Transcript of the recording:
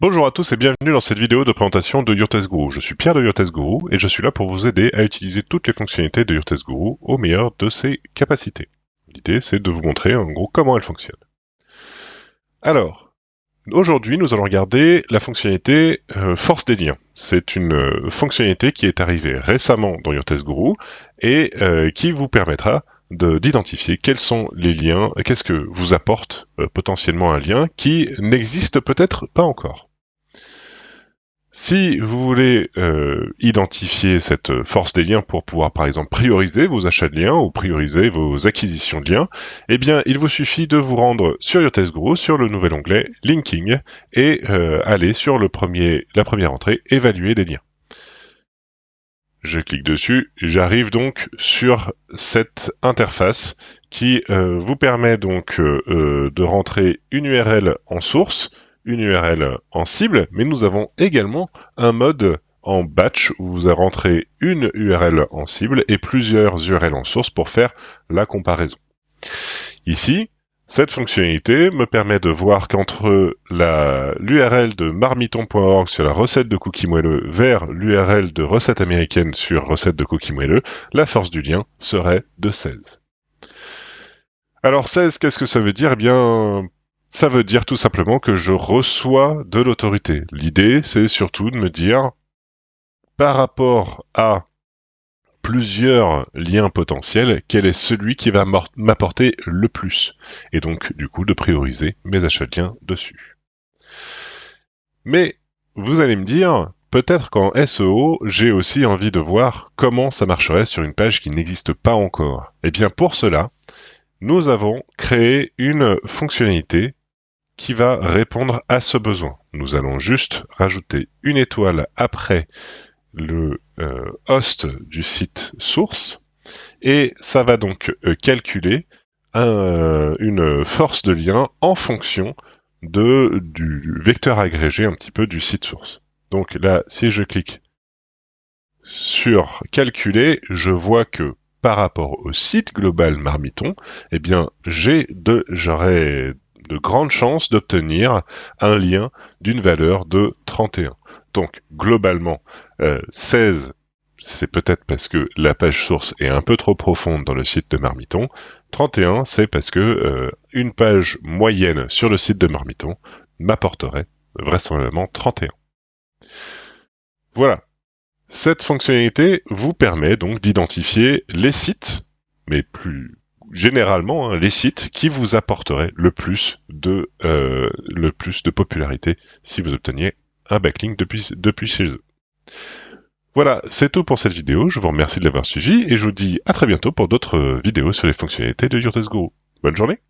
Bonjour à tous et bienvenue dans cette vidéo de présentation de Your Guru. Je suis Pierre de Your Guru et je suis là pour vous aider à utiliser toutes les fonctionnalités de Your Guru au meilleur de ses capacités. L'idée c'est de vous montrer en gros comment elles fonctionnent. Alors, aujourd'hui nous allons regarder la fonctionnalité Force des liens. C'est une fonctionnalité qui est arrivée récemment dans Your Guru et qui vous permettra d'identifier quels sont les liens, qu'est-ce que vous apporte potentiellement un lien qui n'existe peut-être pas encore. Si vous voulez identifier cette force des liens pour pouvoir par exemple prioriser vos achats de liens ou prioriser vos acquisitions de liens, eh bien il vous suffit de vous rendre sur Your Guru, sur le nouvel onglet Linking et aller sur la première entrée Évaluer des liens. Je clique dessus, j'arrive donc sur cette interface qui vous permet donc de rentrer une URL en source, une URL en cible, mais nous avons également un mode en batch où vous rentrez une URL en cible et plusieurs URL en source pour faire la comparaison. Ici, cette fonctionnalité me permet de voir qu'entre l'URL de marmiton.org sur la recette de cookies moelleux vers l'URL de recette américaine sur recette de cookies moelleux, la force du lien serait de 16. Alors 16, qu'est-ce que ça veut dire ? Eh bien, ça veut dire tout simplement que je reçois de l'autorité. L'idée, c'est surtout de me dire, par rapport à plusieurs liens potentiels, quel est celui qui va m'apporter le plus, et donc du coup de prioriser mes achats de liens dessus. Mais vous allez me dire, peut-être qu'en SEO, j'ai aussi envie de voir comment ça marcherait sur une page qui n'existe pas encore. Et bien pour cela, nous avons créé une fonctionnalité qui va répondre à ce besoin. Nous allons juste rajouter une étoile après le host du site source et ça va donc calculer une force de lien en fonction du vecteur agrégé un petit peu du site source. Donc là, si je clique sur calculer, je vois que par rapport au site global Marmiton, eh bien j'aurai de grandes chances d'obtenir un lien d'une valeur de 31. Donc globalement, 16, c'est peut-être parce que la page source est un peu trop profonde dans le site de Marmiton. 31, c'est parce que une page moyenne sur le site de Marmiton m'apporterait vraisemblablement 31. Voilà. Cette fonctionnalité vous permet donc d'identifier les sites, mais plus généralement les sites qui vous apporteraient le plus de popularité si vous obteniez un backlink depuis chez eux. Voilà, c'est tout pour cette vidéo. Je vous remercie de l'avoir suivi et je vous dis à très bientôt pour d'autres vidéos sur les fonctionnalités de Your Guru. Bonne journée.